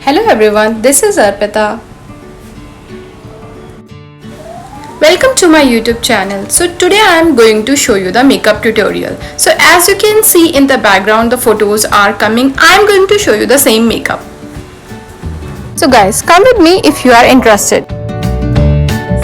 Hello everyone, this is Arpita. Welcome to my YouTube channel. So today I am going to show you the makeup tutorial. So as you can see in the background, the photos are coming. I am going to show you the same makeup. So guys, come with me if you are interested.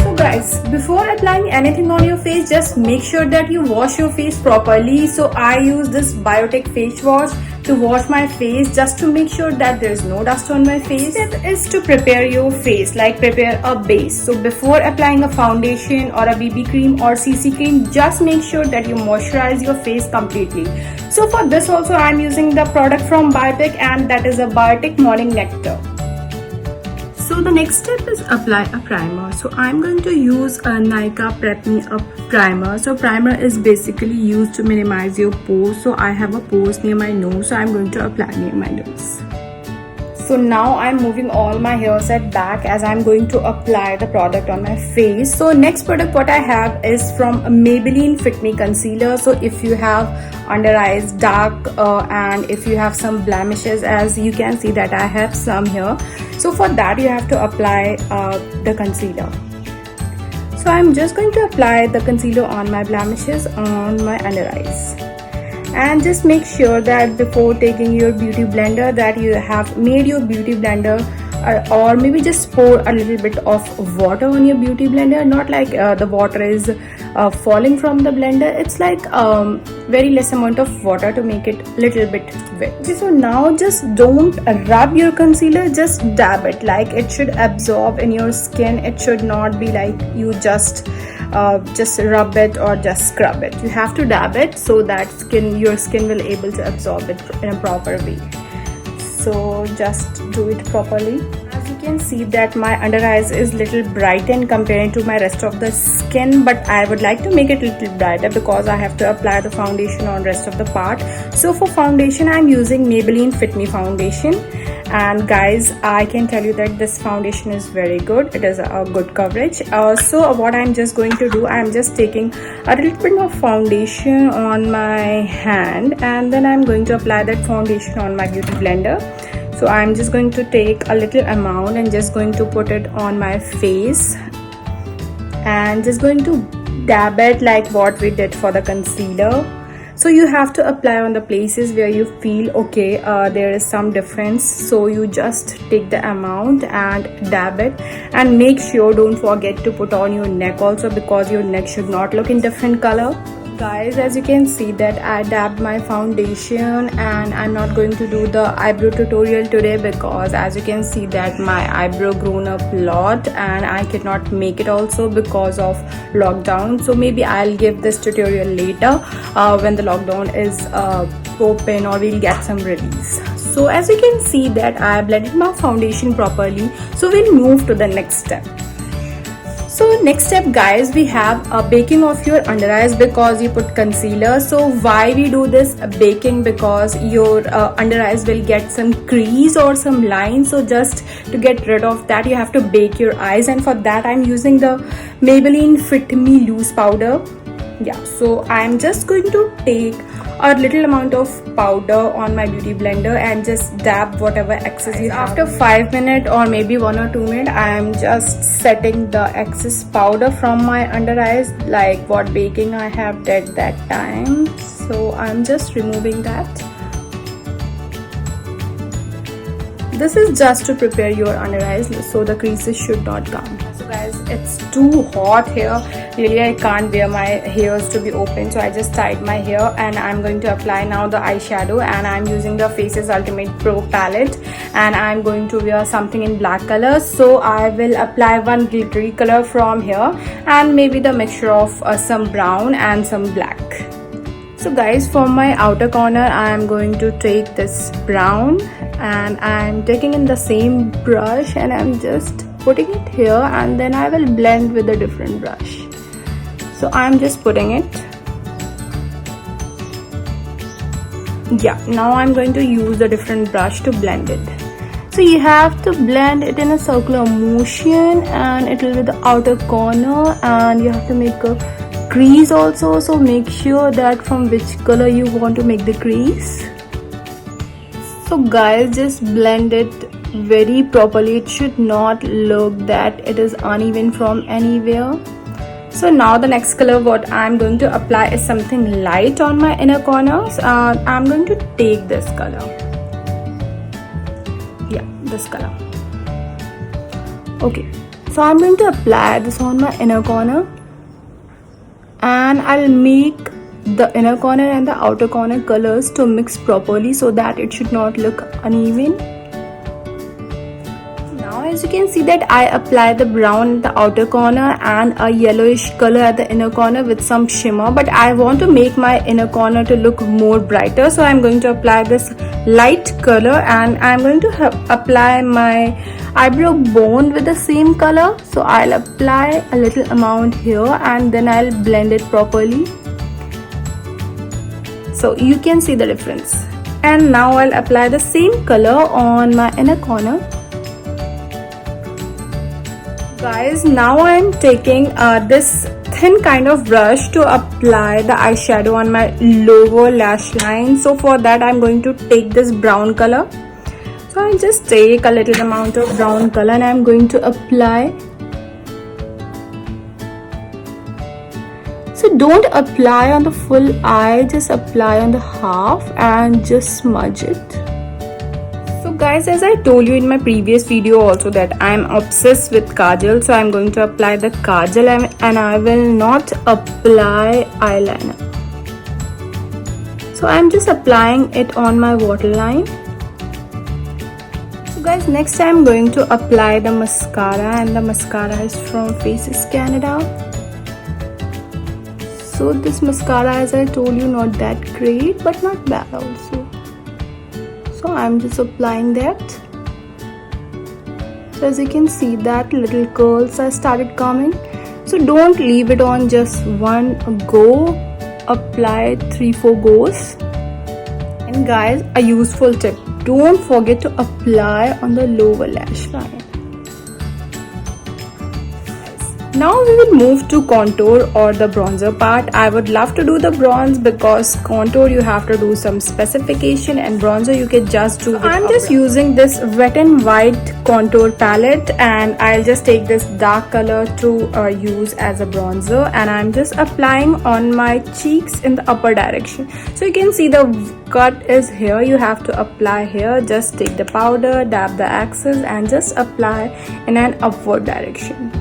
So guys, before applying anything on your face, just make sure that you wash your face properly. So I use this Biotic face wash to wash my face just to make sure that there is no dust on my face. Step is to prepare your face, like prepare a base. So before applying a foundation or a BB cream or CC cream, just make sure that you moisturize your face completely. So for this also I am using the product from Biotic, and that is a Biotic Morning Nectar. So the next step is apply a primer. So I'm going to use a Nykaa Prep Me Up primer. So primer is basically used to minimize your pores. So I have a pores near my nose, so I'm going to apply near my nose. So now I'm moving all my hair set back as I'm going to apply the product on my face. So next product what I have is from Maybelline Fit Me Concealer. So if you have under eyes dark and if you have some blemishes, as you can see that I have some here, so for that you have to apply the concealer. So I'm just going to apply the concealer on my blemishes on my under eyes. And just make sure that before taking your beauty blender that you have made your beauty blender, or maybe just pour a little bit of water on your beauty blender, not like the water is falling from the blender. It's like very less amount of water to make it little bit wet. Okay, so now just don't rub your concealer, just dab it, like it should absorb in your skin. It should not be like you just rub it or just scrub it. You have to dab it so that your skin will able to absorb it in a proper way. So just do it properly. As you can see that my under eyes is little brightened compared to my rest of the skin, but I would like to make it little brighter because I have to apply the foundation on rest of the part. So for foundation I'm using Maybelline Fit Me foundation, and guys I can tell you that this foundation is very good. It is a good coverage. So what I'm just going to do, I'm just taking a little bit of foundation on my hand, and then I'm going to apply that foundation on my beauty blender. So I'm just going to take a little amount and just going to put it on my face, and just going to dab it like what we did for the concealer. So you have to apply on the places where you feel okay there is some difference. So you just take the amount and dab it, and make sure don't forget to put on your neck also, because your neck should not look in different color. Guys, as you can see that I dabbed my foundation, and I'm not going to do the eyebrow tutorial today because as you can see that my eyebrow grown up a lot and I cannot make it also because of lockdown. So maybe I'll give this tutorial later when the lockdown is open or we'll get some release. So as you can see that I blended my foundation properly, so we'll move to the next step. So next step guys, we have a baking of your under eyes because you put concealer. So why we do this baking? Because your under eyes will get some crease or some lines. So just to get rid of that you have to bake your eyes, and for that I'm using the Maybelline Fit Me loose powder. Yeah, so I'm just going to take a little amount of powder on my beauty blender and just dab whatever excess you have. After 5 minutes or maybe 1 or 2 minutes, I am just setting the excess powder from my under eyes, like what baking I have did that time. So I'm just removing that. This is just to prepare your under eyes so the creases should not come. So guys, it's too hot here. Really I can't bear my hairs to be open, so I just tied my hair, and I'm going to apply now the eyeshadow, and I'm using the Faces Ultimate Pro palette, and I'm going to wear something in black color. So I will apply one glittery color from here and maybe the mixture of some brown and some black. So guys, for my outer corner I am going to take this brown, and I'm taking in the same brush and I'm just putting it here, and then I will blend with a different brush. So I'm just putting it. Yeah, now I'm going to use a different brush to blend it. So you have to blend it in a circular motion, and it will be the outer corner, and you have to make a crease also. So make sure that from which color you want to make the crease. So guys, just blend it very properly. It should not look that it is uneven from anywhere. So now the next color what I'm going to apply is something light on my inner corners. I'm going to take this color. Yeah, this color. Okay, so I'm going to apply this on my inner corner, and I'll make the inner corner and the outer corner colors to mix properly so that it should not look uneven. Now as you can see that I apply the brown at the outer corner and a yellowish color at the inner corner with some shimmer, but I want to make my inner corner to look more brighter, so I'm going to apply this light color, and I'm going to apply my eyebrow bone with the same color. So I'll apply a little amount here and then I'll blend it properly, so you can see the difference. And now I'll apply the same color on my inner corner. Guys, now I'm taking this thin kind of brush to apply the eyeshadow on my lower lash line. So for that I'm going to take this brown color. So I just take a little amount of brown color and I'm going to apply. So don't apply on the full eye, just apply on the half and just smudge it. So guys, as I told you in my previous video also that I am obsessed with kajal, so I am going to apply the kajal and I will not apply eyeliner. So I am just applying it on my waterline. So guys, next I am going to apply the mascara, and the mascara is from Faces Canada. So this mascara, as I told you, not that great but not bad also. So I'm just applying that. So as you can see that little curls are started coming. So don't leave it on just one go, apply 3-4 goes. And guys, a useful tip, don't forget to apply on the lower lash line. Now we will move to contour or the bronzer part. I would love to do the bronze because contour you have to do some specification and bronzer you can just do. I'm just using this Wet n White contour palette, and I'll just take this dark color to use as a bronzer, and I'm just applying on my cheeks in the upper direction. So you can see the cut is here, you have to apply here. Just take the powder, dab the axis and just apply in an upward direction.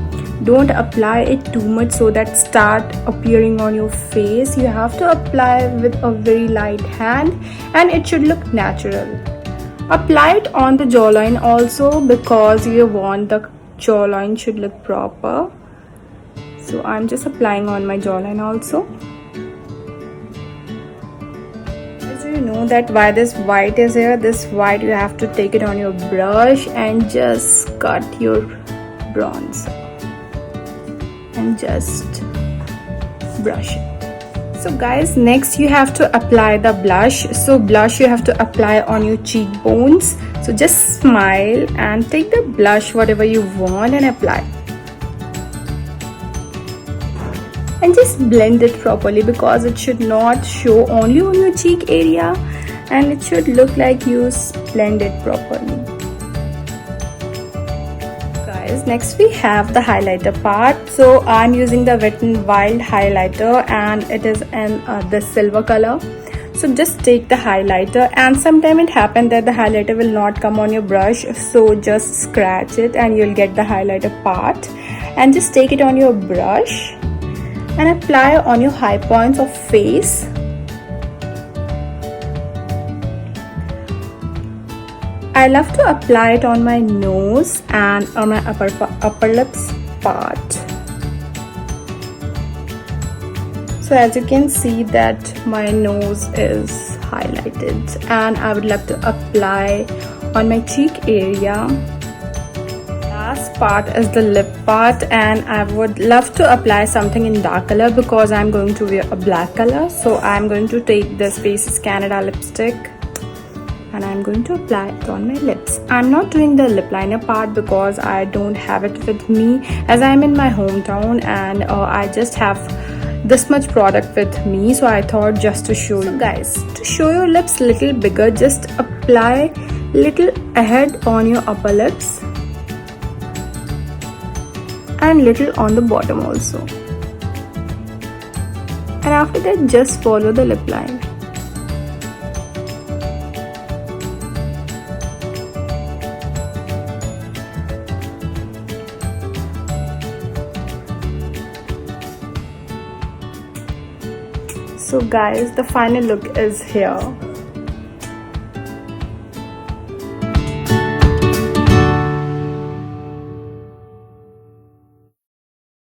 Don't apply it too much so that start appearing on your face. You have to apply with a very light hand and it should look natural. Apply it on the jawline also because you want the jawline should look proper. So I'm just applying on my jawline also. As you know that why this white is here, this white you have to take it on your brush and just cut your bronzer and just brush it. So guys, next you have to apply the blush. So blush you have to apply on your cheekbones. So just smile and take the blush whatever you want and apply. And just blend it properly because it should not show only on your cheek area and it should look like you blend it properly. Next we have the highlighter part. So I'm using the Wet n Wild highlighter and it is in the silver color. So just take the highlighter, and sometimes it happens that the highlighter will not come on your brush, so just scratch it and you'll get the highlighter part, and just take it on your brush and apply on your high points of face. I love to apply it on my nose and on my upper lips part. So as you can see that my nose is highlighted, and I would love to apply on my cheek area. Last part is the lip part, and I would love to apply something in dark color because I'm going to wear a black color. So I'm going to take this Faces Canada lipstick and I'm going to apply it on my lips. I'm not doing the lip liner part because I don't have it with me as I'm in my hometown, and I just have this much product with me, so I thought just to show you guys. To show your lips little bigger, just apply little ahead on your upper lips and little on the bottom also. And after that, just follow the lip line. So guys, the final look is here.